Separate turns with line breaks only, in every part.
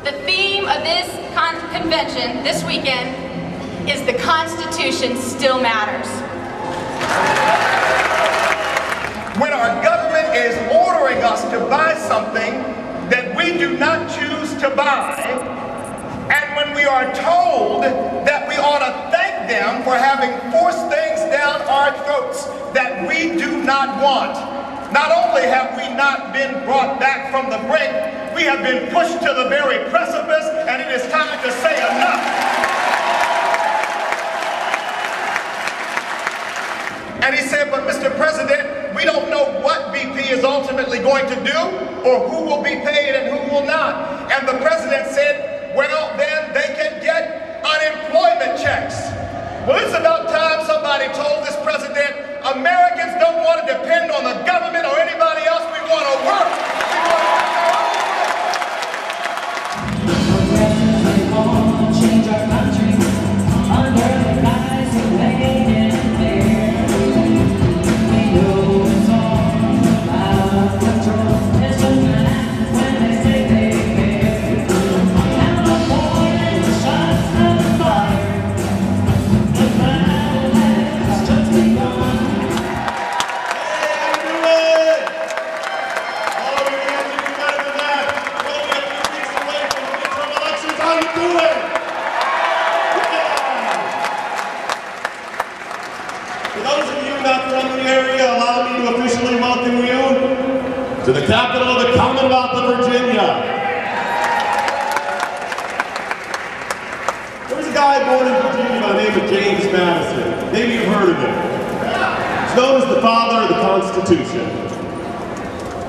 The theme of this convention this weekend is "The Constitution Still Matters."
When our government is ordering us to buy something that we do not choose to buy, and when we are told that we ought to thank them for having forced things down our throats that we do not want, not only have we not been brought back from the brink, we have been pushed to the very precipice, and it is time to say enough. And he said, but Mr. President, we don't know what BP is ultimately going to do, or who will be paid and who will not. And the president said, well, then they can get unemployment checks. Well, it's about time somebody told this president, Americans don't want to depend on the government or anybody else. We want to work.
We want to change our country under the guise of making it fair. We know it's all about control. It's just gonna happen when they say they care. And the morning shots of fire. The battle has just begun.
To the capital of the Commonwealth of Virginia. There was a guy born in Virginia by the name of James Madison. Maybe you've heard of him. He's known as the father of the Constitution.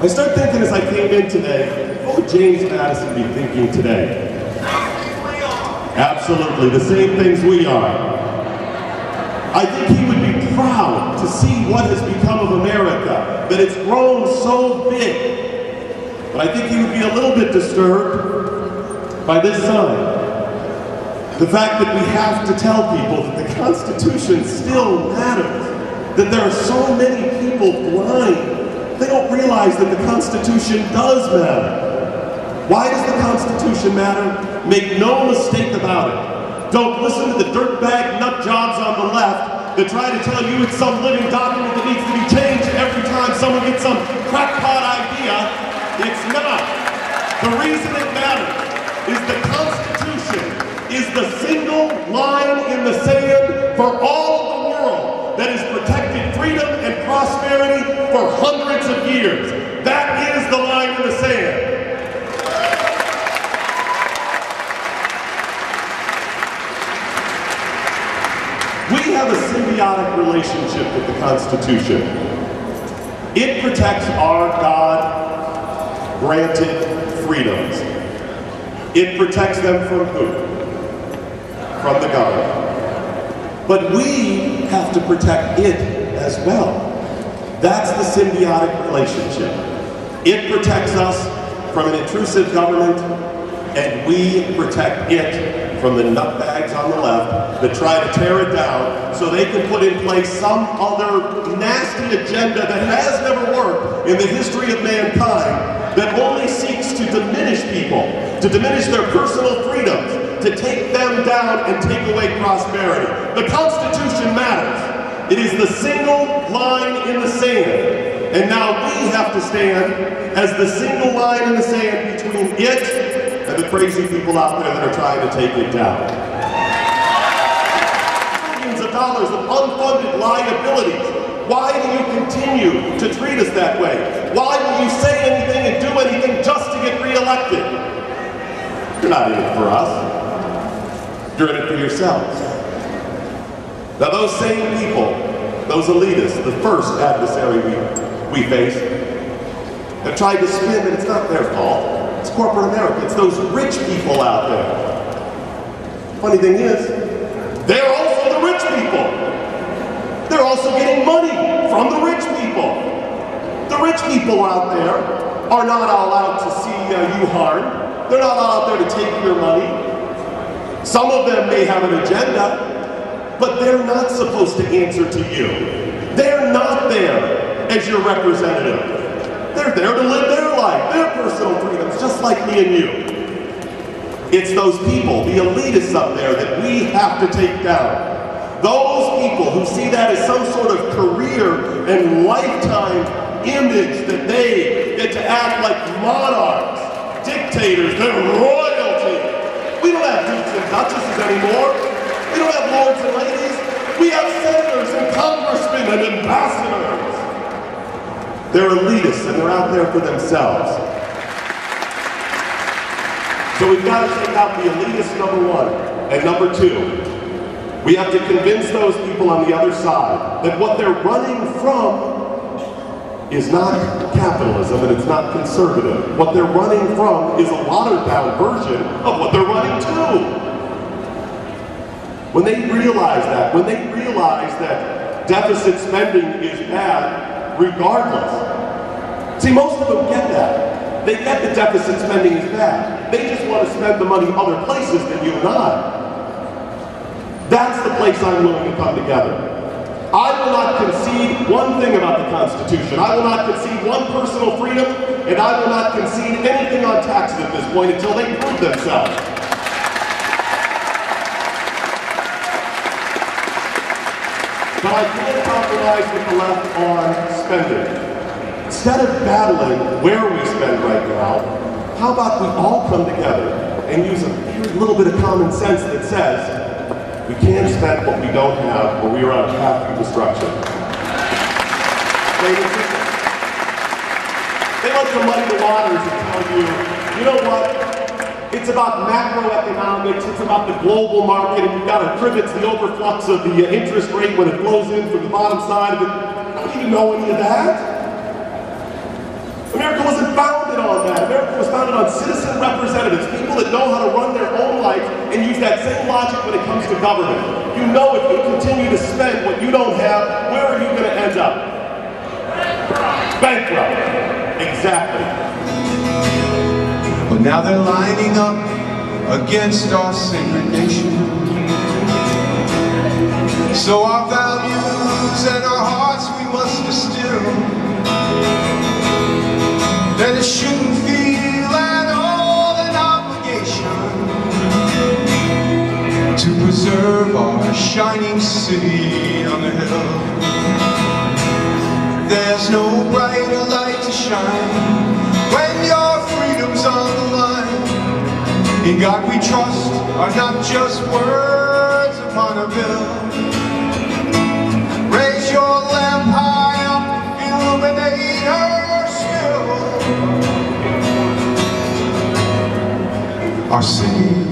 I started thinking as I came in today, what would James Madison be thinking today? Absolutely, the same things we are. I think he would be proud to see what has become of America, that it's grown so big. But I think he would be a little bit disturbed by this sign. The fact that we have to tell people that the Constitution still matters, that there are so many people blind, they don't realize that the Constitution does matter. Why does the Constitution matter? Make no mistake about it. Don't listen to the dirtbag nut jobs on the left that try to tell you it's some living document that needs to be changed every time someone gets some crackpot idea. It's not. The reason it matters is the Constitution is the single line in the sand for all of the world that has protected freedom and prosperity for hundreds of years. That is the line in the sand. We have a symbiotic relationship with the Constitution. It protects our God-granted freedoms. It protects them from who? From the government. But we have to protect it as well. That's the symbiotic relationship. It protects us from an intrusive government, and we protect it from the nutbags on the left that try to tear it down so they can put in place some other nasty agenda that has never worked in the history of mankind, that only seeks to diminish people, to diminish their personal freedoms, to take them down and take away prosperity. The Constitution matters. It is the single line in the sand. And now we have to stand as the single line in the sand between it and the crazy people out there that are trying to take it down. Millions of dollars of unfunded liabilities. Why do you continue to treat us that way? Why will you say anything and do anything just to get reelected? You're not in it for us. You're in it for yourselves. Now those same people, those elitists, the first adversary we face, have tried to spin that it's not their fault. It's corporate America. It's those rich people out there. Funny thing is, they're also the rich people. They're also getting money from the rich people. The rich people out there are not allowed to see you harm. They're not allowed out there to take your money. Some of them may have an agenda, but they're not supposed to answer to you. They're not there as your representative. They're there to live their life, their personal freedoms, just like me and you. It's those people, the elitists up there, that we have to take down. Those people who see that as some sort of career and lifetime image that they get to act like monarchs, dictators, they're royalty. We don't have dukes and duchesses anymore. We don't have lords and ladies. We have senators and congressmen and ambassadors. They're elitists and they're out there for themselves. So we've got to take out the elitist, number one. And number two, we have to convince those people on the other side that what they're running from is not capitalism and it's not conservative. What they're running from is a watered-down version of what they're running to. When they realize that deficit spending is bad regardless. See, most of them get that. They get the deficit spending is bad. They just want to spend the money other places than you and I. That's the place I'm willing to come together. I will not concede one thing about the Constitution. I will not concede one personal freedom, and I will not concede anything on taxes at this point until they prove themselves. But I can't compromise with the left on spending. Instead of battling where we spend right now, how about we all come together and use a little bit of common sense that says, we can't spend what we don't have, or we are on a path to destruction. They like to muddy the waters and tell you, you know what? It's about macroeconomics, it's about the global market, and you've got to privet the overflux of the interest rate when it flows in from the bottom side of it. I don't even know any of that. America wasn't founded on that. America was founded on citizen representatives, people that know how to run their own life and use that same logic when it comes to government. You know if you continue to spend what you don't have, where are you going to end up? Bankrupt. Exactly.
Well, now they're lining up against our segregation. So our values and our hearts we must distill. That it shouldn't feel at all an obligation to preserve our shining city on the hill. There's no brighter light to shine when your freedom's on the line. In God we trust are not just words upon a bill. Raise your lamp high up, illuminate her still. Our city